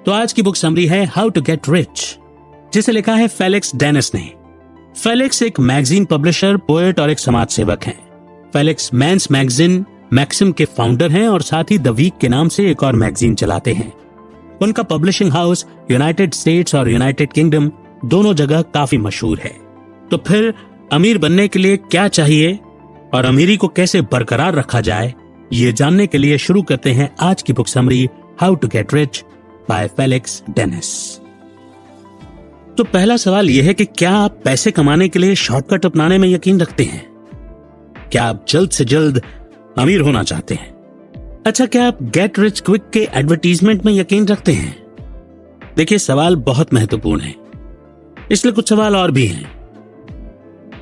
तो आज की बुक समरी है हाउ टू गेट रिच, जिसे लिखा है फेलिक्स डेनिस ने। फेलिक्स एक मैगजीन पब्लिशर, पोएट और एक समाज सेवक हैं। फेलिक्स मेंस मैगजीन मैक्सिम के फाउंडर हैं और साथ ही द वीक के नाम से एक और मैगजीन चलाते हैं। उनका पब्लिशिंग हाउस यूनाइटेड स्टेट्स और यूनाइटेड किंगडम दोनों जगह काफी मशहूर है। तो फिर अमीर बनने के लिए क्या चाहिए और अमीरी को कैसे बरकरार रखा जाए, ये जानने के लिए शुरू करते हैं आज की book summary how to get rich by Felix Dennis. तो पहला सवाल यह है कि क्या आप पैसे कमाने के लिए शॉर्टकट अपनाने में यकीन रखते हैं? क्या आप जल्द से जल्द अमीर होना चाहते हैं? अच्छा, क्या आप गेट रिच क्विक के एडवर्टीजमेंट में यकीन रखते हैं? देखिए, सवाल बहुत महत्वपूर्ण है, इसलिए कुछ सवाल और भी हैं।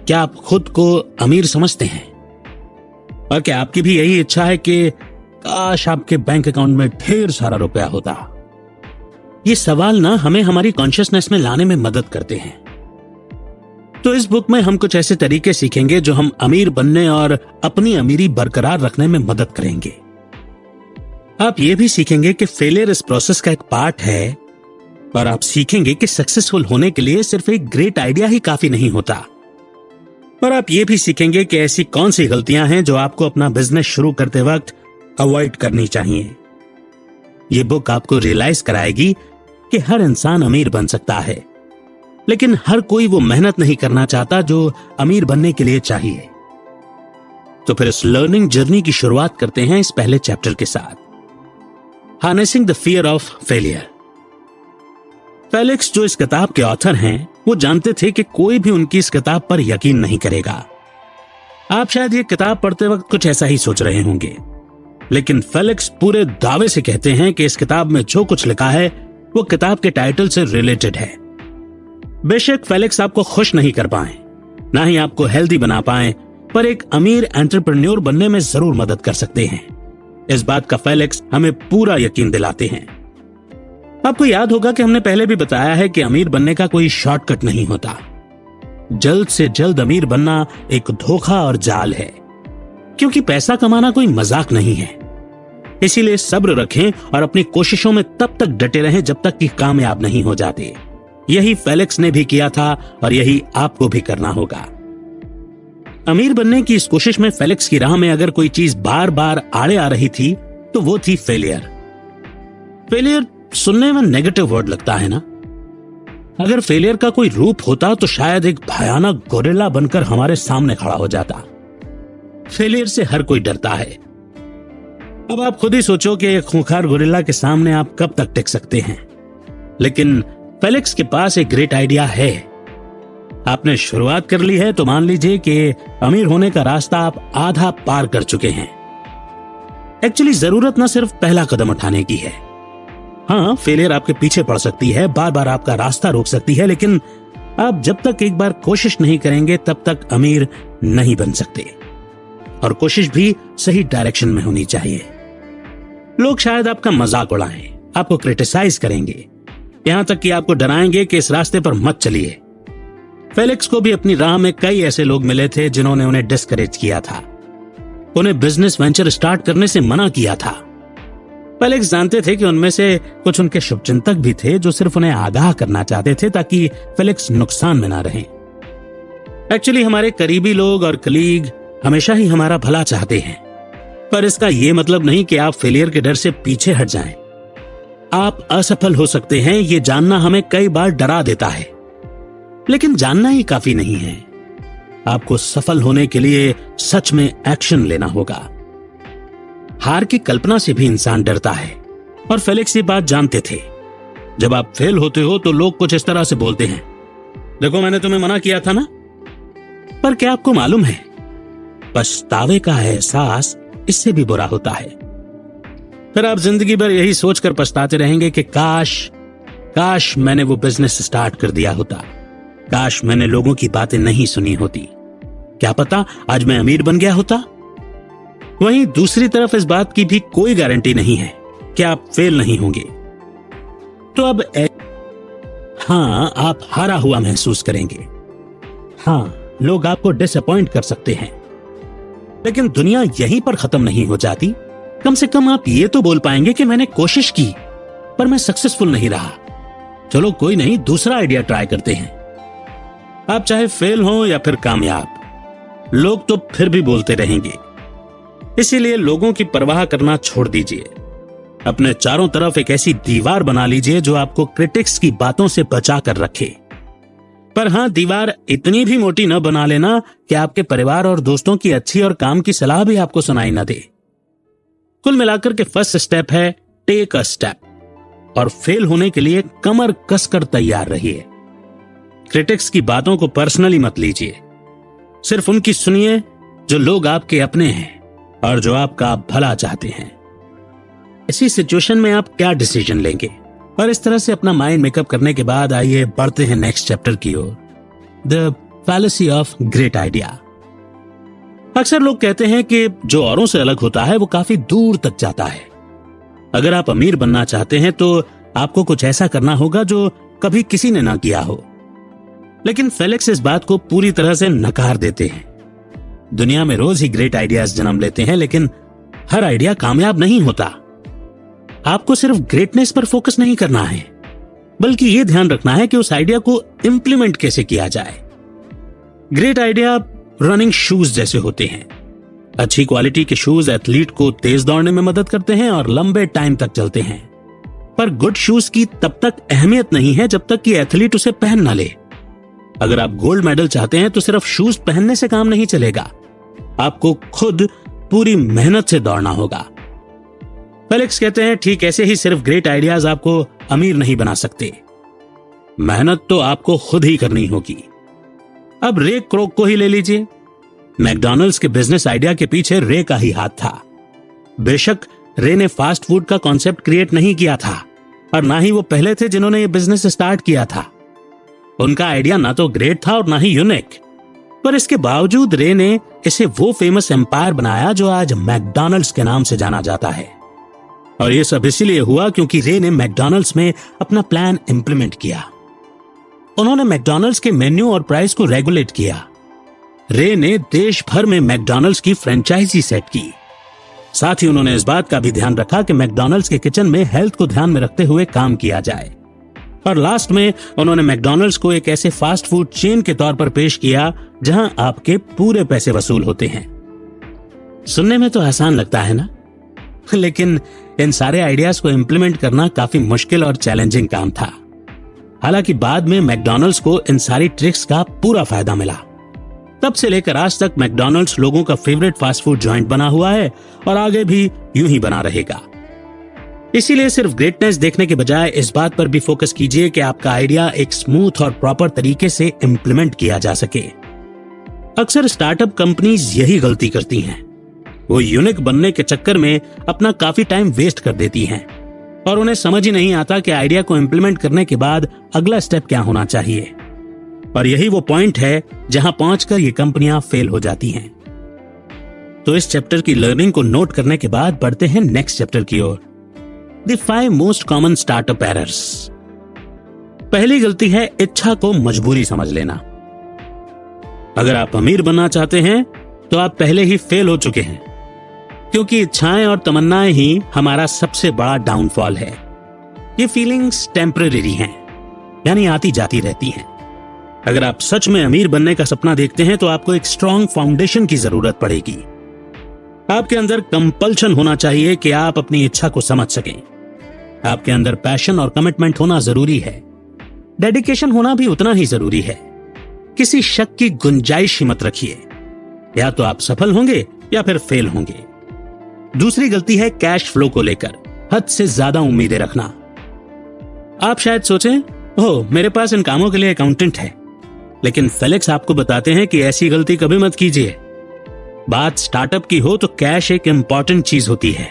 क्या आप खुद को अमीर समझते हैं? और क्या आपकी भी यही इच्छा है कि काश आपके बैंक अकाउंट में ढेर सारा रुपया होता? ये सवाल ना हमें हमारी कॉन्शियसनेस में लाने में मदद करते हैं। तो इस बुक में हम कुछ ऐसे तरीके सीखेंगे जो हम अमीर बनने और अपनी अमीरी बरकरार रखने में मदद करेंगे। आप ये भी सीखेंगे कि फेलियर इस प्रोसेस का एक पार्ट है, और आप सीखेंगे कि सक्सेसफुल होने के लिए सिर्फ एक ग्रेट आइडिया ही काफी नहीं होता। और आप ये भी सीखेंगे कि ऐसी कौन सी गलतियां हैं जो आपको अपना बिजनेस शुरू करते वक्त अवॉइड करनी चाहिए। ये बुक आपको रियलाइज कराएगी कि हर इंसान अमीर बन सकता है, लेकिन हर कोई वो मेहनत नहीं करना चाहता जो अमीर बनने के लिए चाहिए। तो फिर इस लर्निंग जर्नी की शुरुआत करते हैं इस पहले चैप्टर के साथ, harnessing the fear of failure. Felix, जो इस किताब के ऑथर हैं, वो जानते थे कि कोई भी उनकी इस किताब पर यकीन नहीं करेगा। आप शायद ये किताब पढ़ते वक्त कुछ ऐसा ही सोच रहे होंगे, लेकिन फेलिक्स पूरे दावे से कहते हैं कि इस किताब में जो कुछ लिखा है वो किताब के टाइटल से रिलेटेड है। बेशक फेलिक्स आपको खुश नहीं कर पाए, ना ही आपको हेल्दी बना पाए, पर एक अमीर एंटरप्रेन्योर बनने में जरूर मदद कर सकते हैं। इस बात का फेलिक्स हमें पूरा यकीन दिलाते हैं। आपको याद होगा कि हमने पहले भी बताया है कि अमीर बनने का कोई शॉर्टकट नहीं होता। जल्द से जल्द अमीर बनना एक धोखा और जाल है, क्योंकि पैसा कमाना कोई मजाक नहीं है। इसीलिए सब्र रखें और अपनी कोशिशों में तब तक डटे रहें जब तक कि कामयाब नहीं हो जाते। यही फेलिक्स ने भी किया था और यही आपको भी करना होगा। अमीर बनने की इस कोशिश में फेलिक्स की राह में अगर कोई चीज बार बार आड़े आ रही थी तो वो थी फेलियर। फेलियर सुनने में नेगेटिव वर्ड लगता है ना? अगर फेलियर का कोई रूप होता तो शायद एक भयानक गोरिल्ला बनकर हमारे सामने खड़ा हो जाता। फेलियर से हर कोई डरता है। अब आप खुद ही सोचो कि एक खूंखार गोरिल्ला के सामने आप कब तक टिक सकते हैं। लेकिन फेलिक्स के पास एक ग्रेट आइडिया है। आपने शुरुआत कर ली है तो मान लीजिए कि अमीर होने का रास्ता आप आधा पार कर चुके हैं। एक्चुअली जरूरत ना सिर्फ पहला कदम उठाने की है। हाँ, फेलियर आपके पीछे पड़ सकती है, बार बार आपका रास्ता रोक सकती है, लेकिन आप जब तक एक बार कोशिश नहीं करेंगे तब तक अमीर नहीं बन सकते। और कोशिश भी सही डायरेक्शन में होनी चाहिए। लोग शायद आपका मजाक उड़ाएं, आपको क्रिटिसाइज करेंगे, यहां तक कि आपको डराएंगे कि इस रास्ते पर मत चलिए। फेलिक्स को भी अपनी राह में कई ऐसे लोग मिले थे जिन्होंने उन्हें डिस्करेज किया था, उन्हें बिजनेस वेंचर स्टार्ट करने से मना किया था। फेलिक्स जानते थे कि उनमें से कुछ उनके शुभचिंतक भी थे जो सिर्फ उन्हें आगाह करना चाहते थे ताकि फेलिक्स नुकसान में ना रहें। एक्चुअली हमारे करीबी लोग और कलीग हमेशा ही हमारा भला चाहते हैं, पर इसका यह मतलब नहीं कि आप फेलियर के डर से पीछे हट जाएं। आप असफल हो सकते हैं, ये जानना हमें कई बार डरा देता है, लेकिन जानना ही काफी नहीं है। आपको सफल होने के लिए सच में एक्शन लेना होगा। हार की कल्पना से भी इंसान डरता है, और फेलिक्स ये बात जानते थे। जब आप फेल होते हो तो लोग कुछ इस तरह से बोलते हैं, देखो मैंने तुम्हें मना किया था ना। पर क्या आपको मालूम है, पछतावे का एहसास इससे भी बुरा होता है। फिर आप जिंदगी भर यही सोचकर पछताते रहेंगे कि काश मैंने वो बिजनेस स्टार्ट कर दिया होता, काश मैंने लोगों की बातें नहीं सुनी होती, क्या पता आज मैं अमीर बन गया होता। वहीं दूसरी तरफ इस बात की भी कोई गारंटी नहीं है कि आप फेल नहीं होंगे। तो अब हाँ, आप हारा हुआ महसूस करेंगे। हाँ, लोग आपको डिसअपॉइंट कर सकते हैं, लेकिन दुनिया यहीं पर खत्म नहीं हो जाती। कम से कम आप ये तो बोल पाएंगे कि मैंने कोशिश की, पर मैं सक्सेसफुल नहीं रहा। चलो कोई नहीं, दूसरा आइडिया ट्राई करते हैं। आप चाहे फेल हो या फिर कामयाब, लोग तो फिर भी बोलते रहेंगे। इसीलिए लोगों की परवाह करना छोड़ दीजिए। अपने चारों तरफ एक ऐसी दीवार बना लीजिए जो आपको क्रिटिक्स की बातों से बचा कर रखे। पर हां, दीवार इतनी भी मोटी न बना लेना कि आपके परिवार और दोस्तों की अच्छी और काम की सलाह भी आपको सुनाई न दे। कुल मिलाकर के फर्स्ट स्टेप है टेक अ स्टेप, और फेल होने के लिए कमर कसकर तैयार रहिए। क्रिटिक्स की बातों को पर्सनली मत लीजिए, सिर्फ उनकी सुनिए जो लोग आपके अपने हैं और जो आपका भला चाहते हैं। ऐसी सिचुएशन में आप क्या डिसीजन लेंगे? और इस तरह से अपना माइंड मेकअप करने के बाद आइए बढ़ते हैं नेक्स्ट चैप्टर की ओर, the fallacy of great idea. अक्सर लोग कहते हैं कि जो औरों से अलग होता है वो काफी दूर तक जाता है। अगर आप अमीर बनना चाहते हैं तो आपको कुछ ऐसा करना होगा जो कभी किसी ने ना किया हो। लेकिन फेलिक्स इस बात को पूरी तरह से नकार देते हैं। दुनिया में रोज ही ग्रेट आइडियाज जन्म लेते हैं, लेकिन हर आइडिया कामयाब नहीं होता। आपको सिर्फ ग्रेटनेस पर फोकस नहीं करना है, बल्कि यह ध्यान रखना है कि उस आइडिया को इंप्लीमेंट कैसे किया जाए। ग्रेट आइडिया रनिंग शूज जैसे होते हैं। अच्छी क्वालिटी के शूज एथलीट को तेज दौड़ने में मदद करते हैं और लंबे टाइम तक चलते हैं। पर गुड शूज की तब तक अहमियत नहीं है जब तक कि एथलीट उसे पहन न ले। अगर आप गोल्ड मेडल चाहते हैं तो सिर्फ शूज पहनने से काम नहीं चलेगा, आपको खुद पूरी मेहनत से दौड़ना होगा। फेलिक्स कहते हैं ठीक ऐसे ही सिर्फ ग्रेट आइडियाज आपको अमीर नहीं बना सकते, मेहनत तो आपको खुद ही करनी होगी। अब रे क्रोक को ही ले लीजिए। मैकडॉनल्ड्स के बिजनेस आइडिया के पीछे रे का ही हाथ था। बेशक रे ने फास्ट फूड का कॉन्सेप्ट क्रिएट नहीं किया था और ना ही वो पहले थे जिन्होंने ये बिजनेस स्टार्ट किया था। उनका आइडिया ना तो ग्रेट था और ना ही यूनिक, पर इसके बावजूद रे ने इसे वो फेमस एम्पायर बनाया जो आज मैकडॉनल्ड्स के नाम से जाना जाता है। और ये सब इसीलिए हुआ क्योंकि रे ने मैकडॉनल्ड्स में अपना प्लान इंप्लीमेंट किया। उन्होंने मैकडॉनल्ड्स के मेन्यू और प्राइस को रेगुलेट किया। रे ने देश भर में मैकडॉनल्ड्स की फ्रेंचाइजी सेट की। साथ ही उन्होंने इस बात का भी ध्यान रखा कि मैकडॉनल्ड्स के किचन में हेल्थ को ध्यान में रखते हुए काम किया जाए। और लास्ट में उन्होंने मैकडॉनल्ड्स को एक ऐसे फास्ट फूड चेन के तौर पर पेश किया जहां आपके पूरे पैसे वसूल होते हैं। सुनने में तो आसान लगता है ना, लेकिन इन सारे आइडियाज को इंप्लीमेंट करना काफी मुश्किल और चैलेंजिंग काम था। हालांकि बाद में मैकडॉनल्ड्स को इन सारी ट्रिक्स का पूरा फायदा मिला। तब से लेकर आज तक मैकडॉनल्ड्स लोगों का फेवरेट फास्ट फूड जॉइंट बना हुआ है और आगे भी यूं ही बना रहेगा। इसीलिए सिर्फ ग्रेटनेस देखने के बजाय इस बात पर भी फोकस कीजिए कि आपका आइडिया एक स्मूथ और प्रॉपर तरीके से इंप्लीमेंट किया जा सके। अक्सर स्टार्टअप कंपनीज यही गलती करती हैं। वो यूनिक बनने के चक्कर में अपना काफी टाइम वेस्ट कर देती हैं और उन्हें समझ ही नहीं आता कि आइडिया को इंप्लीमेंट करने के बाद अगला स्टेप क्या होना चाहिए। और यही वो पॉइंट है जहां पहुंचकर ये कंपनियां फेल हो जाती हैं। तो इस चैप्टर की लर्निंग को नोट करने के बाद बढ़ते हैं नेक्स्ट चैप्टर की ओर, the 5 most common startup errors. पहली गलती है इच्छा को मजबूरी समझ लेना। अगर आप अमीर बनना चाहते हैं तो आप पहले ही फेल हो चुके हैं, क्योंकि इच्छाएं और तमन्नाएं ही हमारा सबसे बड़ा डाउनफॉल है। ये फीलिंग्स टेम्परेरी हैं, यानी आती जाती रहती हैं। अगर आप सच में अमीर बनने का सपना देखते हैं तो आपको एक स्ट्रॉन्ग फाउंडेशन की जरूरत पड़ेगी। आपके अंदर कंपल्शन होना चाहिए कि आप अपनी इच्छा को समझ सकें। आपके अंदर पैशन और कमिटमेंट होना जरूरी है। डेडिकेशन होना भी उतना ही जरूरी है। किसी शक की गुंजाइश ही मत रखिए, या तो आप सफल होंगे या फिर फेल होंगे। दूसरी गलती है कैश फ्लो को लेकर हद से ज्यादा उम्मीदें रखना। आप शायद सोचें, ओह मेरे पास इन कामों के लिए अकाउंटेंट है, लेकिन फेलिक्स आपको बताते हैं कि ऐसी गलती कभी मत कीजिए। बात स्टार्टअप की हो तो कैश एक इंपॉर्टेंट चीज होती है।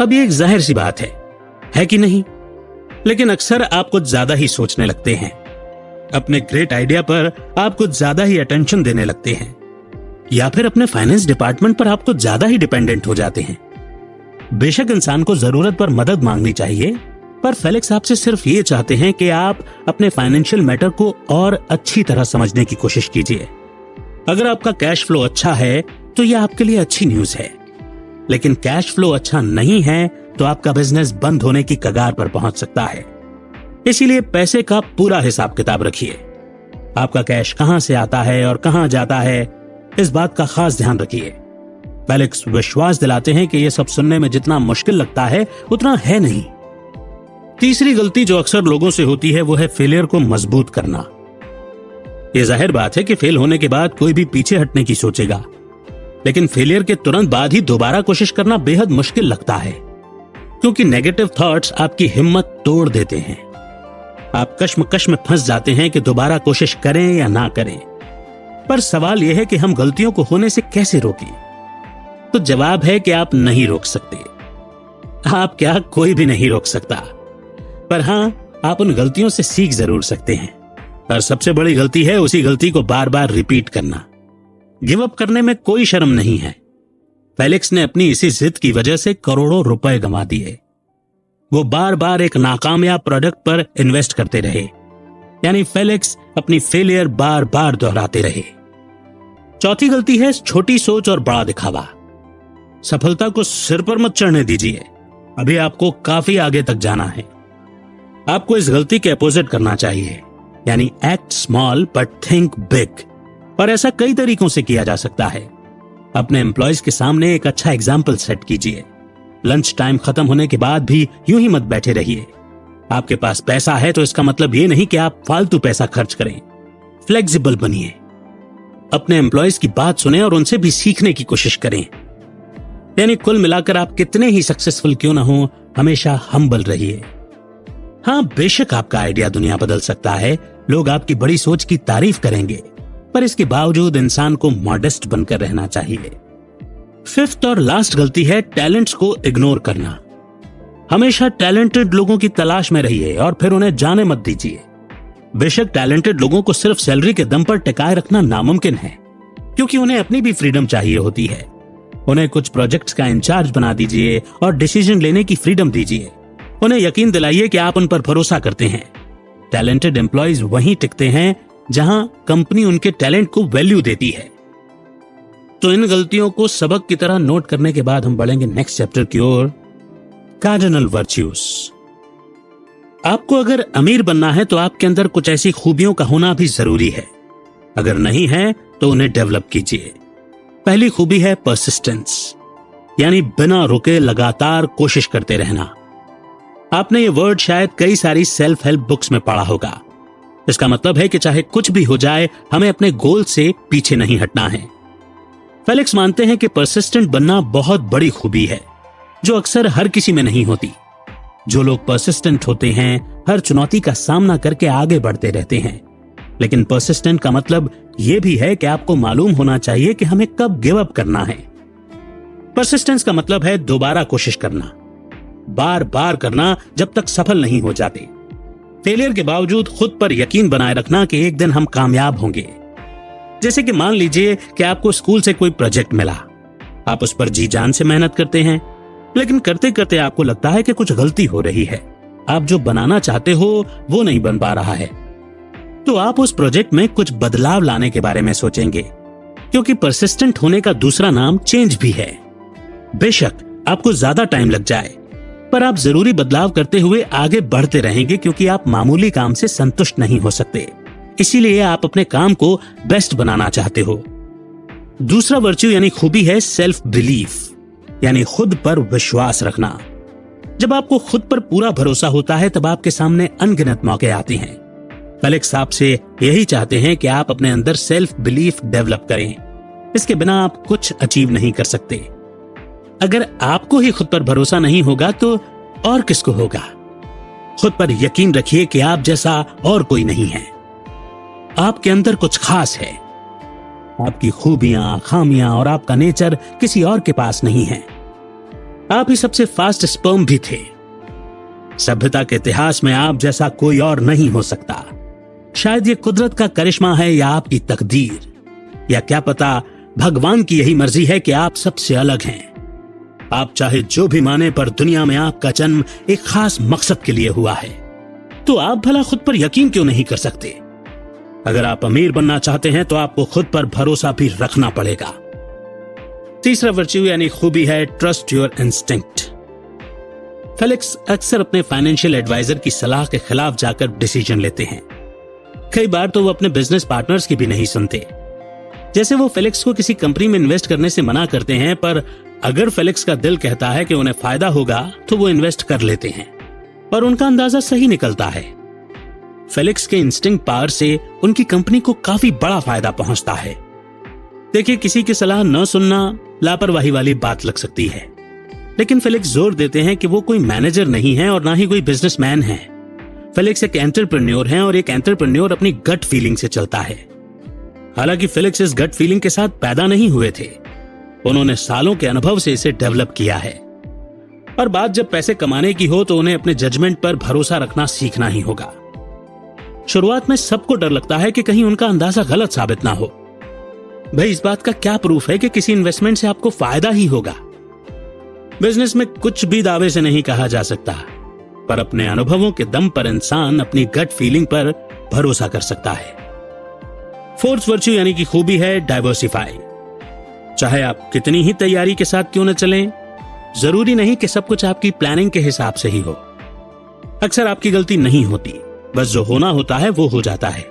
अब ये एक जाहिर सी बात है कि नहीं? लेकिन अक्सर आप कुछ ज्यादा ही सोचने लगते हैं। अपने ग्रेट आइडिया पर आप कुछ ज्यादा ही अटेंशन देने लगते हैं, या फिर अपने फाइनेंस डिपार्टमेंट पर आप कुछ ज्यादा ही डिपेंडेंट हो जाते हैं। बेशक इंसान को जरूरत पर मदद मांगनी चाहिए, पर फेलिक्स आपसे सिर्फ ये चाहते हैं कि आप अपने फाइनेंशियल मैटर को और अच्छी तरह समझने की कोशिश कीजिए। अगर आपका कैश फ्लो अच्छा है तो यह आपके लिए अच्छी न्यूज है, लेकिन कैश फ्लो अच्छा नहीं है तो आपका बिजनेस बंद होने की कगार पर पहुंच सकता है। इसीलिए पैसे का पूरा हिसाब किताब रखिए। आपका कैश कहां से आता है और कहां जाता है, इस बात का खास ध्यान रखिए। फेलिक्स विश्वास दिलाते हैं कि यह सब सुनने में जितना मुश्किल लगता है उतना है नहीं। तीसरी गलती जो अक्सर लोगों से होती है वो है फेलियर को मजबूत करना। यह जाहिर बात है कि फेल होने के बाद कोई भी पीछे हटने की सोचेगा, लेकिन फेलियर के तुरंत बाद ही दोबारा कोशिश करना बेहद मुश्किल लगता है, क्योंकि नेगेटिव थॉट्स आपकी हिम्मत तोड़ देते हैं। आप कश्मकश में फंस जाते हैं कि दोबारा कोशिश करें या ना करें। पर सवाल यह है कि हम गलतियों को होने से कैसे रोकें? तो जवाब है कि आप नहीं रोक सकते। आप क्या, कोई भी नहीं रोक सकता। पर हां, आप उन गलतियों से सीख जरूर सकते हैं। और सबसे बड़ी गलती है उसी गलती को बार बार रिपीट करना। गिव अप करने में कोई शर्म नहीं है। फेलिक्स ने अपनी इसी जिद की वजह से करोड़ों रुपए गंवा दिए। वो बार बार एक नाकामयाब प्रोडक्ट पर इन्वेस्ट करते रहे, यानी फेलिक्स अपनी फेलियर बार बार दोहराते रहे। चौथी गलती है छोटी सोच और बड़ा दिखावा। सफलता को सिर पर मत चढ़ने दीजिए, अभी आपको काफी आगे तक जाना है। आपको इस गलती के अपोजिट करना चाहिए, यानी act small but think big. और ऐसा कई तरीकों से किया जा सकता है। अपने एम्प्लॉयज के सामने एक अच्छा एग्जाम्पल सेट कीजिए। लंच टाइम खत्म होने के बाद भी यूं ही मत बैठे रहिए। आपके पास पैसा है तो इसका मतलब ये नहीं कि आप फालतू पैसा खर्च करें। फ्लेक्सिबल बनिए, अपने एम्प्लॉयज की बात सुने और उनसे भी सीखने की कोशिश करें। यानी कुल मिलाकर आप कितने ही सक्सेसफुल क्यों ना हो, हमेशा हम्बल रहिए। हां, बेशक आपका आइडिया दुनिया बदल सकता है, लोग आपकी बड़ी सोच की तारीफ करेंगे, पर इसके बावजूद इंसान को मॉडेस्ट बनकर रहना चाहिए। फिफ्थ और लास्ट गलती है टैलेंट्स को इग्नोर करना। हमेशा टैलेंटेड लोगों की तलाश में रहिए और फिर उन्हें जाने मत दीजिए। बेशक टैलेंटेड लोगों को सिर्फ सैलरी के दम पर टिकाए रखना नामुमकिन है, क्योंकि उन्हें अपनी भी फ्रीडम चाहिए होती है। उन्हें कुछ प्रोजेक्ट्स का इंचार्ज बना दीजिए और डिसीजन लेने की फ्रीडम दीजिए। उन्हें यकीन दिलाइए कि आप उन पर भरोसा करते हैं। टैलेंटेड एम्प्लॉयज वहीं टिकते हैं जहां कंपनी उनके टैलेंट को वैल्यू देती है। तो इन गलतियों को सबक की तरह नोट करने के बाद हम बढ़ेंगे नेक्स्ट चैप्टर की ओर, कार्डिनल वर्च्यूज। आपको अगर अमीर बनना है तो आपके अंदर कुछ ऐसी खूबियों का होना भी जरूरी है। अगर नहीं है तो उन्हें डेवलप कीजिए। पहली खूबी है परसिस्टेंस, यानी बिना रुके लगातार कोशिश करते रहना। आपने ये वर्ड शायद कई सारी सेल्फ हेल्प बुक्स में पढ़ा होगा। इसका मतलब है कि चाहे कुछ भी हो जाए, हमें अपने गोल से पीछे नहीं हटना है। फेलिक्स मानते हैं कि परसिस्टेंट बनना बहुत बड़ी खूबी है, जो अक्सर हर किसी में नहीं होती। जो लोग परसिस्टेंट होते हैं हर चुनौती का सामना करके आगे बढ़ते रहते हैं। लेकिन परसिस्टेंट का मतलब यह भी है कि आपको मालूम होना चाहिए कि हमें कब गिव अप करना है। परसिस्टेंस का मतलब है दोबारा कोशिश करना, बार बार करना जब तक सफल नहीं हो जाते। फेलियर के बावजूद खुद पर यकीन बनाए रखना कि एक दिन हम कामयाब होंगे। जैसे कि मान लीजिए कि आपको स्कूल से कोई प्रोजेक्ट मिला, आप उस पर जी जान से मेहनत करते हैं, लेकिन करते करते आपको लगता है कि कुछ गलती हो रही है। आप जो बनाना चाहते हो वो नहीं बन पा रहा है। तो आप उस प्रोजेक्ट में कुछ बदलाव लाने के बारे में सोचेंगे, क्योंकि परसिस्टेंट होने का दूसरा नाम चेंज भी है। बेशक आपको ज्यादा टाइम लग जाए, पर आप जरूरी बदलाव करते हुए आगे बढ़ते रहेंगे, क्योंकि आप मामूली काम से संतुष्ट नहीं हो सकते। इसीलिए आप अपने काम को बेस्ट बनाना चाहते हो। दूसरा वर्च्यू यानी खूबी है सेल्फ बिलीफ, यानी खुद पर विश्वास रखना। जब आपको खुद पर पूरा भरोसा होता है तब आपके सामने अनगिनत मौके आते हैं। फेलिक्स आपसे यही चाहते हैं कि आप अपने अंदर सेल्फ बिलीफ डेवलप करें। इसके बिना आप कुछ अचीव नहीं कर सकते। अगर आपको ही खुद पर भरोसा नहीं होगा तो और किसको होगा? खुद पर यकीन रखिए कि आप जैसा और कोई नहीं है। आपके अंदर कुछ खास है। आपकी खूबियां, खामियां और आपका नेचर किसी और के पास नहीं है। आप ही सबसे फास्ट स्पर्म भी थे। सभ्यता के इतिहास में आप जैसा कोई और नहीं हो सकता। शायद ये कुदरत का करिश्मा है या आपकी तकदीर, या क्या पता भगवान की यही मर्जी है कि आप सबसे अलग हैं। आप चाहे जो भी माने, पर दुनिया में आपका जन्म एक खास मकसद के लिए हुआ है। तो आप भला खुद पर यकीन क्यों नहीं कर सकते? अगर आप अमीर बनना चाहते हैं तो आपको खुद पर भरोसा भी रखना पड़ेगा। तीसरा वर्च्यू यानी खूबी है ट्रस्ट योर इंस्टिंक्ट, फेलिक्स अक्सर अपने फाइनेंशियल एडवाइजर की सलाह के खिलाफ जाकर डिसीजन लेते हैं। कई बार तो वो अपने बिजनेस पार्टनर्स की भी नहीं सुनते। जैसे वो फेलिक्स को किसी कंपनी में इन्वेस्ट करने से मना करते हैं, पर अगर फेलिक्स का दिल कहता है कि उन्हें फायदा होगा तो वो इन्वेस्ट कर लेते हैं और उनका अंदाजा सही निकलता है। फेलिक्स के इंस्टिंक्ट पावर से उनकी कंपनी को काफी बड़ा फायदा पहुंचता है। देखिए, किसी की सलाह न सुनना लापरवाही वाली बात लग सकती है, लेकिन फेलिक्स जोर देते हैं कि वो कोई मैनेजर नहीं है और ना ही कोई बिजनेसमैन है। फेलिक्स एक एंटरप्रेन्योर है और एक एंटरप्रेन्योर अपनी गट फीलिंग से चलता है। हालांकि फेलिक्स इस गट फीलिंग के साथ पैदा नहीं हुए थे, उन्होंने सालों के अनुभव से इसे डेवलप किया है। और बात जब पैसे कमाने की हो तो उन्हें अपने जजमेंट पर भरोसा रखना सीखना ही होगा। शुरुआत में सबको डर लगता है कि कहीं उनका अंदाजा गलत साबित ना हो। भाई, इस बात का क्या प्रूफ है कि किसी इन्वेस्टमेंट से आपको फायदा ही होगा? बिजनेस में कुछ भी दावे से नहीं कहा जा सकता, पर अपने अनुभवों के दम पर इंसान अपनी गट फीलिंग पर भरोसा कर सकता है। फोर्थ वर्च्यू यानी कि खूबी है डाइवर्सिफाई। चाहे आप कितनी ही तैयारी के साथ क्यों न चलें, जरूरी नहीं कि सब कुछ आपकी प्लानिंग के हिसाब से ही हो। अक्सर आपकी गलती नहीं होती, बस जो होना होता है वो हो जाता है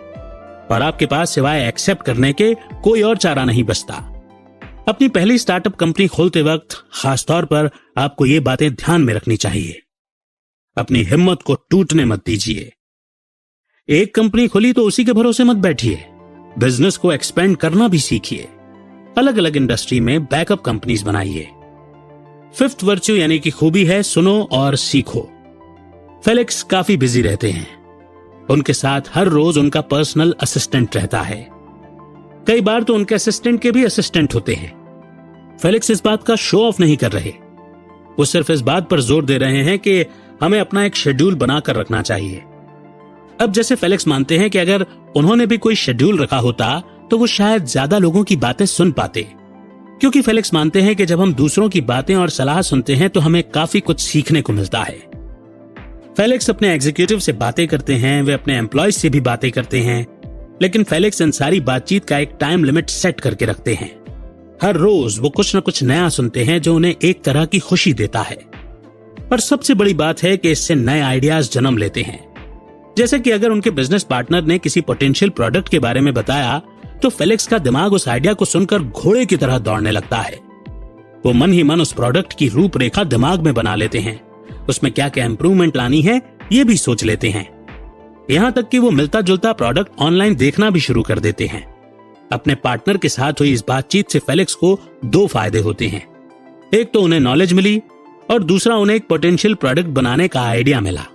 और आपके पास सिवाय एक्सेप्ट करने के कोई और चारा नहीं बचता। अपनी पहली स्टार्टअप कंपनी खोलते वक्त खासतौर पर आपको ये बातें ध्यान में रखनी चाहिए। अपनी हिम्मत को टूटने मत दीजिए। एक कंपनी खुली तो उसी के भरोसे मत बैठिए, बिजनेस को एक्सपेंड करना भी सीखिए। अलग अलग इंडस्ट्री में बैकअप कंपनीज बनाइए। फिफ्थ वर्च्यू यानी कि खूबी है सुनो और सीखो। फेलिक्स काफी बिजी रहते हैं, उनके साथ हर रोज उनका पर्सनल असिस्टेंट रहता है। कई बार तो उनके असिस्टेंट के भी असिस्टेंट होते हैं। फेलिक्स इस बात का शो ऑफ नहीं कर रहे, वो सिर्फ इस बात पर जोर दे रहे हैं कि हमें अपना एक शेड्यूल बनाकर रखना चाहिए। अब जैसे फेलिक्स मानते हैं कि अगर उन्होंने भी कोई शेड्यूल रखा होता तो वो शायद ज्यादा लोगों की बातें सुन पाते, क्योंकि फेलिक्स मानते हैं कि जब हम दूसरों की बातें और सलाह सुनते हैं तो हमें काफी कुछ सीखने को मिलता है। फेलिक्स अपने एग्जीक्यूटिव से बातें करते हैं, वे अपने एम्प्लॉयज से भी बातें करते हैं, लेकिन फेलिक्स इन सारी बातचीत का एक टाइम लिमिट सेट करके रखते हैं। हर रोज वो कुछ न कुछ नया सुनते हैं जो उन्हें एक तरह की खुशी देता है। और सबसे बड़ी बात है कि इससे नए आइडियाज जन्म लेते हैं। जैसे कि अगर उनके बिजनेस पार्टनर ने किसी पोटेंशियल प्रोडक्ट के बारे में बताया तो फेलिक्स का दिमाग उस आइडिया को सुनकर घोड़े की तरह दौड़ने लगता है। वो मन ही मन उस प्रोडक्ट की रूपरेखा दिमाग में बना लेते हैं, उसमें क्या क्या इंप्रूवमेंट लानी है ये भी सोच लेते हैं। यहां तक कि वो मिलता जुलता प्रोडक्ट ऑनलाइन देखना भी शुरू कर देते हैं। अपने पार्टनर के साथ हुई इस बातचीत से फेलिक्स को दो फायदे होते हैं। एक तो उन्हें नॉलेज मिली और दूसरा उन्हें एक पोटेंशियल प्रोडक्ट बनाने का आइडिया मिला।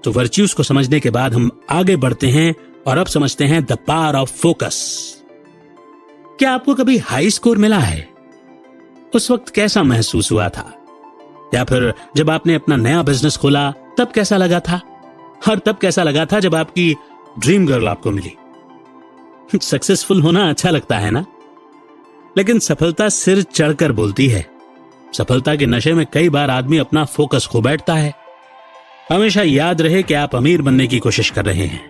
तो वर्च्यूज को समझने के बाद हम आगे बढ़ते हैं और अब समझते हैं द पावर ऑफ फोकस। क्या आपको कभी हाई स्कोर मिला है? उस वक्त कैसा महसूस हुआ था? या फिर जब आपने अपना नया बिजनेस खोला तब कैसा लगा था? और तब कैसा लगा था जब आपकी ड्रीम गर्ल आपको मिली? सक्सेसफुल होना अच्छा लगता है ना, लेकिन सफलता सिर चढ़कर बोलती है। सफलता के नशे में कई बार आदमी अपना फोकस खो बैठता है। हमेशा याद रहे कि आप अमीर बनने की कोशिश कर रहे हैं।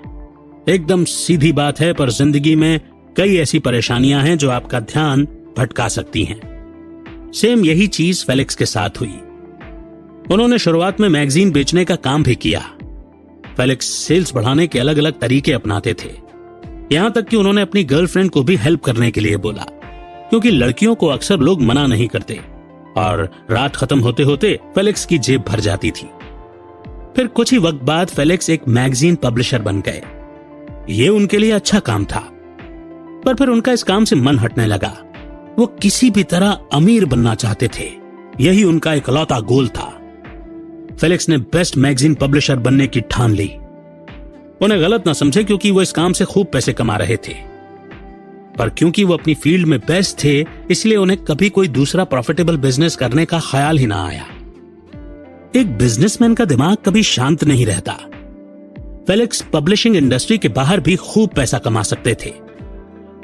एकदम सीधी बात है, पर जिंदगी में कई ऐसी परेशानियां हैं जो आपका ध्यान भटका सकती हैं। सेम यही चीज फेलिक्स के साथ हुई। उन्होंने शुरुआत में मैगजीन बेचने का काम भी किया। फेलिक्स सेल्स बढ़ाने के अलग अलग तरीके अपनाते थे, यहां तक कि उन्होंने अपनी गर्लफ्रेंड को भी हेल्प करने के लिए बोला, क्योंकि लड़कियों को अक्सर लोग मना नहीं करते। और रात खत्म होते होते फेलिक्स की जेब भर जाती थी। फिर कुछ ही वक्त बाद फेलिक्स एक मैगजीन पब्लिशर बन गए। ये उनके लिए अच्छा काम था, पर फिर उनका इस काम से मन हटने लगा। वो किसी भी तरह अमीर बनना चाहते थे, यही उनका इकलौता गोल था। फेलिक्स ने बेस्ट मैगजीन पब्लिशर बनने की ठान ली। उन्हें गलत ना समझे, क्योंकि वो इस काम से खूब पैसे कमा रहे थे, पर क्योंकि वो अपनी फील्ड में बेस्ट थे इसलिए उन्हें कभी कोई दूसरा प्रॉफिटेबल बिजनेस करने का ख्याल ही ना आया। एक बिजनेसमैन का दिमाग कभी शांत नहीं रहता। फेलिक्स पब्लिशिंग इंडस्ट्री के बाहर भी खूब पैसा कमा सकते थे।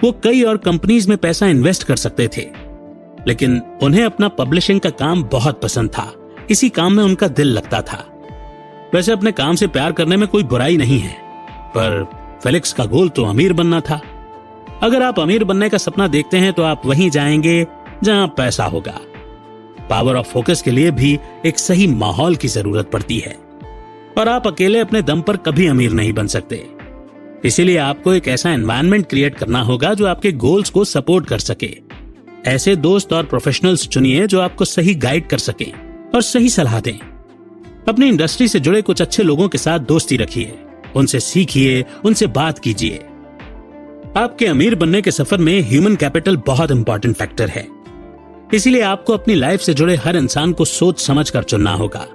वो कई और कंपनीज में पैसा इन्वेस्ट कर सकते थे, लेकिन उन्हें अपना पब्लिशिंग का काम बहुत पसंद था। इसी काम में उनका दिल लगता था। वैसे अपने काम से प्यार करने में कोई बुराई नहीं है, पर फेलिक्स का गोल तो अमीर बनना था। अगर आप अमीर बनने का सपना देखते हैं तो आप वहीं जाएंगे जहां पैसा होगा। पावर ऑफ फोकस के लिए भी एक सही माहौल की जरूरत पड़ती है और आप अकेले अपने दम पर कभी अमीर नहीं बन सकते। इसीलिए आपको एक ऐसा एनवायरनमेंट क्रिएट करना होगा जो आपके गोल्स को सपोर्ट कर सके। ऐसे दोस्त और प्रोफेशनल्स चुनिए जो आपको सही गाइड कर सके और सही सलाह दें। अपनी इंडस्ट्री से जुड़े कुछ अच्छे लोगों के साथ दोस्ती रखिए, उनसे सीखिए, उनसे बात कीजिए। आपके अमीर बनने के सफर में ह्यूमन कैपिटल बहुत इंपॉर्टेंट फैक्टर है। इसीलिए आपको अपनी लाइफ से जुड़े हर इंसान को सोच समझ कर चुनना होगा,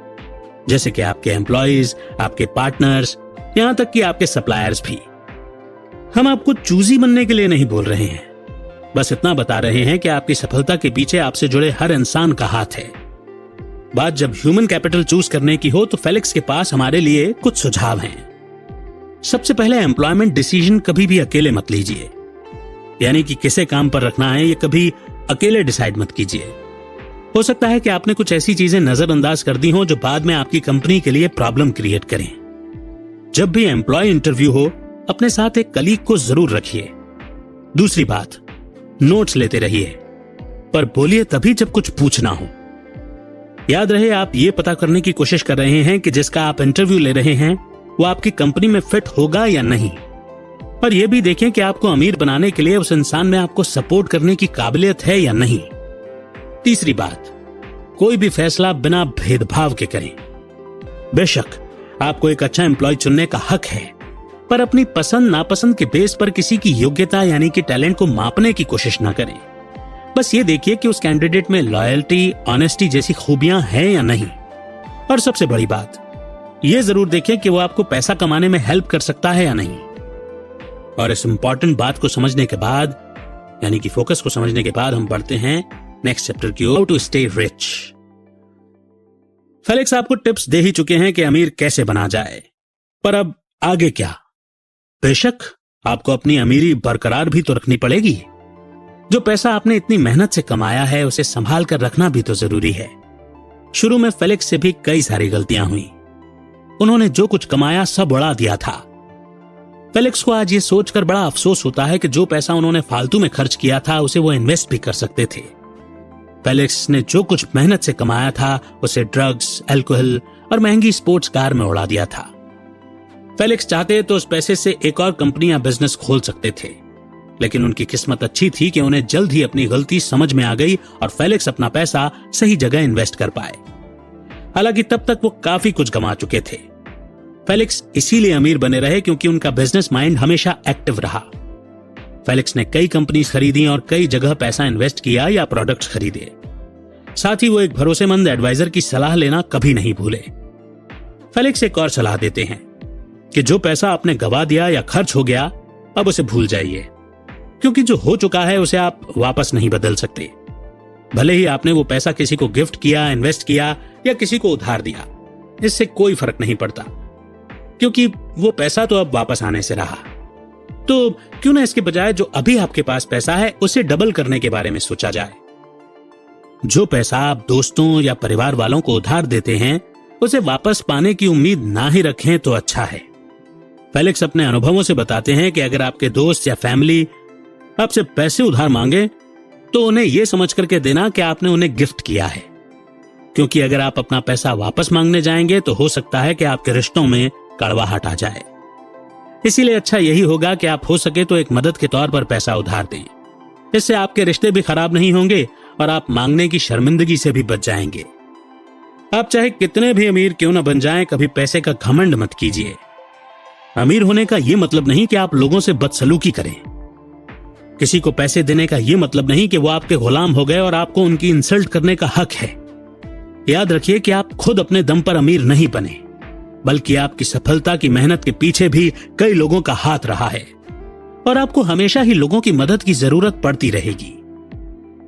जैसे कि आपके एम्प्लॉयज, आपके पार्टनर्स, यहां तक कि आपके सप्लायर्स भी। हम आपको चूजी बनने के लिए नहीं बोल रहे हैं, बस इतना बता रहे हैं कि आपकी सफलता के पीछे आपसे जुड़े हर इंसान का हाथ है। बात जब ह्यूमन कैपिटल चूज करने की हो तो फेलिक्स के पास हमारे लिए कुछ सुझाव हैं। सबसे पहले एम्प्लॉयमेंट डिसीजन कभी भी अकेले मत लीजिए, यानी कि किसे काम पर रखना है ये कभी अकेले डिसाइड मत कीजिए। हो सकता है कि आपने कुछ ऐसी चीजें नजरअंदाज कर दी हो जो बाद में आपकी कंपनी के लिए प्रॉब्लम क्रिएट करें। जब भी एम्प्लॉय इंटरव्यू हो अपने साथ एक कलीग को जरूर रखिए। दूसरी बात, नोट्स लेते रहिए, पर बोलिए तभी जब कुछ पूछना हो। याद रहे आप ये पता करने की कोशिश कर रहे हैं कि जिसका आप इंटरव्यू ले रहे हैं वो आपकी कंपनी में फिट होगा या नहीं। और यह भी देखें कि आपको अमीर बनाने के लिए उस इंसान में आपको सपोर्ट करने की काबिलियत है या नहीं। तीसरी बात, कोई भी फैसला बिना भेदभाव के करें। बेशक आपको एक अच्छा एम्प्लॉय चुनने का हक है, पर अपनी पसंद नापसंद के बेस पर किसी की योग्यता यानी कि टैलेंट को मापने की कोशिश ना करें। बस ये देखिए कि उस कैंडिडेट में लॉयल्टी, ऑनेस्टी जैसी खूबियां हैं या नहीं। और सबसे बड़ी बात, ये जरूर देखें कि वो आपको पैसा कमाने में हेल्प कर सकता है या नहीं। और इस इंपॉर्टेंट बात को समझने के बाद, यानी कि फोकस को समझने के बाद, हम बढ़ते हैं नेक्स्ट चैप्टर की ओर, how to stay rich. Felix आपको टिप्स दे ही चुके हैं कि अमीर कैसे बना जाए, पर अब आगे क्या? बेशक आपको अपनी अमीरी बरकरार भी तो रखनी पड़ेगी। जो पैसा आपने इतनी मेहनत से कमाया है उसे संभाल कर रखना भी तो जरूरी है। शुरू में फेलिक्स से भी कई सारी गलतियां हुई। उन्होंने जो कुछ कमाया सब उड़ा दिया था। फेलिक्स को आज ये सोचकर बड़ा अफसोस होता है कि जो पैसा उन्होंने फालतू में खर्च किया था उसे वो इन्वेस्ट भी कर सकते थे। फेलिक्स ने जो कुछ मेहनत से कमाया था उसे ड्रग्स, अल्कोहल और महंगी स्पोर्ट्स कार में उड़ा दिया था। फेलिक्स चाहते तो उस पैसे से एक और कंपनी या बिजनेस खोल सकते थे, लेकिन उनकी किस्मत अच्छी थी कि उन्हें जल्द ही अपनी गलती समझ में आ गई और फेलिक्स अपना पैसा सही जगह इन्वेस्ट कर पाए। हालांकि तब तक वो काफी कुछ गंवा चुके थे। फेलिक्स इसीलिए अमीर बने रहे क्योंकि उनका बिजनेस माइंड हमेशा एक्टिव रहा। फेलिक्स ने कई कंपनीज खरीदी और कई जगह पैसा इन्वेस्ट किया या प्रोडक्ट्स खरीदे। साथ ही वो एक भरोसेमंद एडवाइजर की सलाह लेना कभी नहीं भूले। फेलिक्स एक और सलाह देते हैं कि जो पैसा आपने गवा दिया या खर्च हो गया अब उसे भूल जाइए, क्योंकि जो हो चुका है उसे आप वापस नहीं बदल सकते। भले ही आपने वो पैसा किसी को गिफ्ट किया, इन्वेस्ट किया या किसी को उधार दिया, इससे कोई फर्क नहीं पड़ता, क्योंकि वो पैसा तो अब वापस आने से रहा। तो क्यों ना इसके बजाय जो अभी आपके पास पैसा है उसे डबल करने के बारे में सोचा जाए। जो पैसा आप दोस्तों या परिवार वालों को उधार देते हैं उसे वापस पाने की उम्मीद ना ही रखें तो अच्छा है। फेलिक्स अपने अनुभवों से बताते हैं कि अगर आपके दोस्त या फैमिली आपसे पैसे उधार मांगे तो उन्हें यह समझ करके देना कि आपने उन्हें गिफ्ट किया है, क्योंकि अगर आप अपना पैसा वापस मांगने जाएंगे तो हो सकता है कि आपके रिश्तों में कड़वाहट आ जाए। इसीलिए अच्छा यही होगा कि आप हो सके तो एक मदद के तौर पर पैसा उधार दें। इससे आपके रिश्ते भी खराब नहीं होंगे और आप मांगने की शर्मिंदगी से भी बच जाएंगे। आप चाहे कितने भी अमीर क्यों न बन जाएं, कभी पैसे का घमंड मत कीजिए। अमीर होने का यह मतलब नहीं कि आप लोगों से बदसलूकी करें। किसी को पैसे देने का यह मतलब नहीं कि वो आपके गुलाम हो गए और आपको उनकी इंसल्ट करने का हक है। याद रखिए कि आप खुद अपने दम पर अमीर नहीं बने, बल्कि आपकी सफलता की मेहनत के पीछे भी कई लोगों का हाथ रहा है और आपको हमेशा ही लोगों की मदद की जरूरत पड़ती रहेगी।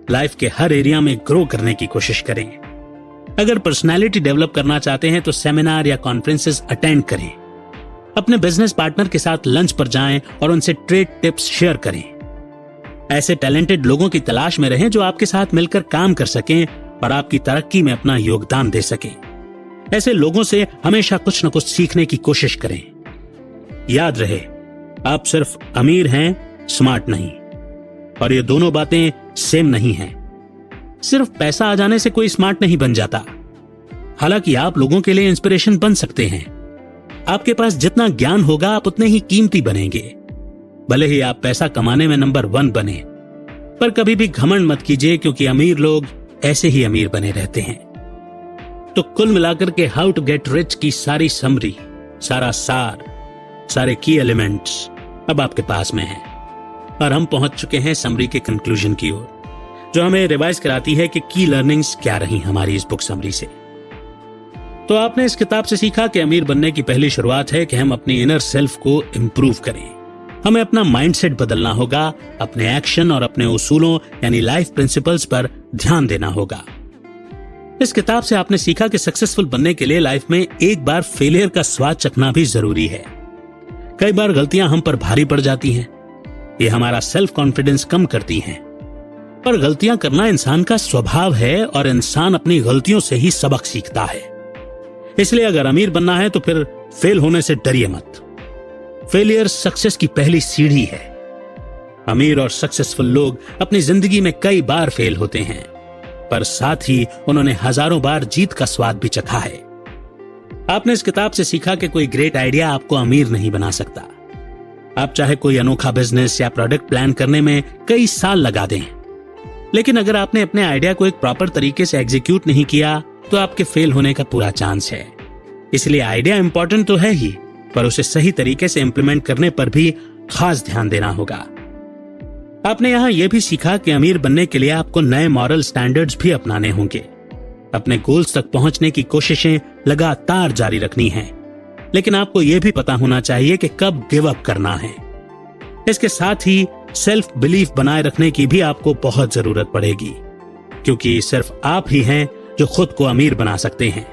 लाइफ के हर एरिया में ग्रो करने की कोशिश करें। अगर पर्सनालिटी डेवलप करना चाहते हैं तो सेमिनार या कॉन्फ्रेंसेस अटेंड करें। अपने बिजनेस पार्टनर के साथ लंच पर जाएं और उनसे ट्रेड टिप्स शेयर करें। ऐसे टैलेंटेड लोगों की तलाश में रहें जो आपके साथ मिलकर काम कर सकें और आपकी तरक्की में अपना योगदान दे सकें। ऐसे लोगों से हमेशा कुछ न कुछ सीखने की कोशिश करें। याद रहे, आप सिर्फ अमीर हैं, स्मार्ट नहीं, और ये दोनों बातें सेम नहीं हैं। सिर्फ पैसा आ जाने से कोई स्मार्ट नहीं बन जाता। हालांकि आप लोगों के लिए इंस्पिरेशन बन सकते हैं। आपके पास जितना ज्ञान होगा आप उतने ही कीमती बनेंगे। भले ही आप पैसा कमाने में नंबर 1 बने, पर कभी भी घमंड मत कीजिए, क्योंकि अमीर लोग ऐसे ही अमीर बने रहते हैं। तो कुल मिलाकर के हाउ टू गेट रिच की सारी समरी, सारा सार, सारे की एलिमेंट्स अब आपके पास में है। और हम पहुंच चुके हैं समरी के कंक्लूजन की ओर, जो हमें रिवाइज कराती है कि की लर्निंग्स क्या रही हमारी इस बुक समरी से। तो आपने इस किताब से सीखा कि अमीर बनने की पहली शुरुआत है कि हम अपनी इनर सेल्फ को इंप्रूव करें। हमें अपना माइंडसेट बदलना होगा, अपने एक्शन और अपने उसूलों यानी लाइफ प्रिंसिपल्स पर ध्यान देना होगा। इस किताब से आपने सीखा कि सक्सेसफुल बनने के लिए लाइफ में एक बार फेलियर का स्वाद चखना भी जरूरी है। कई बार गलतियां हम पर भारी पड़ जाती हैं, ये हमारा सेल्फ कॉन्फिडेंस कम करती हैं। पर गलतियां करना इंसान का स्वभाव है और इंसान अपनी गलतियों से ही सबक सीखता है। इसलिए अगर अमीर बनना है तो फिर फेल होने से डरिए मत। फेलियर सक्सेस की पहली सीढ़ी है। अमीर और सक्सेसफुल लोग अपनी जिंदगी में कई बार फेल होते हैं, पर साथ ही उन्होंने हजारों बार जीत का स्वाद भी चखा है। आपने इस किताब से सीखा कि कोई ग्रेट आइडिया आपको अमीर नहीं बना सकता। आप चाहे कोई अनोखा बिजनेस या प्रोडक्ट प्लान करने में कई साल लगा दें, लेकिन अगर आपने अपने आइडिया को एक प्रॉपर तरीके से एग्जीक्यूट नहीं किया तो आपके फेल होने का पूरा चांस है। इसलिए आइडिया इंपॉर्टेंट तो है ही, पर उसे सही तरीके से इंप्लीमेंट करने पर भी खास ध्यान देना होगा। आपने यहां यह भी सीखा कि अमीर बनने के लिए आपको नए मॉरल स्टैंडर्ड्स भी अपनाने होंगे। अपने गोल्स तक पहुंचने की कोशिशें लगातार जारी रखनी हैं, लेकिन आपको यह भी पता होना चाहिए कि कब गिव अप करना है। इसके साथ ही सेल्फ बिलीफ बनाए रखने की भी आपको बहुत जरूरत पड़ेगी, क्योंकि सिर्फ आप ही हैं जो खुद को अमीर बना सकते हैं।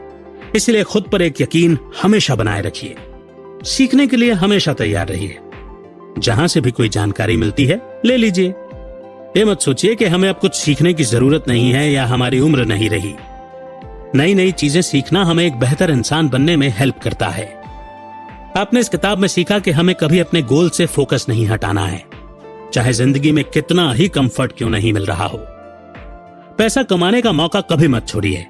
इसलिए खुद पर एक यकीन हमेशा बनाए रखिए। सीखने के लिए हमेशा तैयार रहिए। जहां से भी कोई जानकारी मिलती है ले लीजिए। ये मत सोचिए कि हमें अब कुछ सीखने की जरूरत नहीं है या हमारी उम्र नहीं रही। नई नई चीजें सीखना हमें एक बेहतर इंसान बनने में हेल्प करता है। आपने इस किताब में सीखा कि हमें कभी अपने गोल से फोकस नहीं हटाना है, चाहे जिंदगी में कितना ही कंफर्ट क्यों नहीं मिल रहा हो। पैसा कमाने का मौका कभी मत छोड़िए।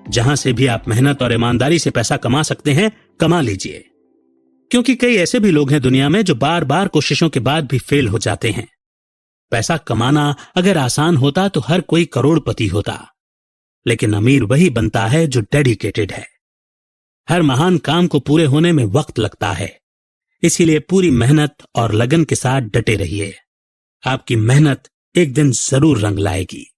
जहां से भी आप मेहनत और ईमानदारी से पैसा कमा सकते हैं, कमा लीजिए, क्योंकि कई ऐसे भी लोग हैं दुनिया में जो बार बार कोशिशों के बाद भी फेल हो जाते हैं। पैसा कमाना अगर आसान होता तो हर कोई करोड़पति होता, लेकिन अमीर वही बनता है जो डेडिकेटेड है। हर महान काम को पूरे होने में वक्त लगता है, इसीलिए पूरी मेहनत और लगन के साथ डटे रहिए। आपकी मेहनत एक दिन जरूर रंग लाएगी।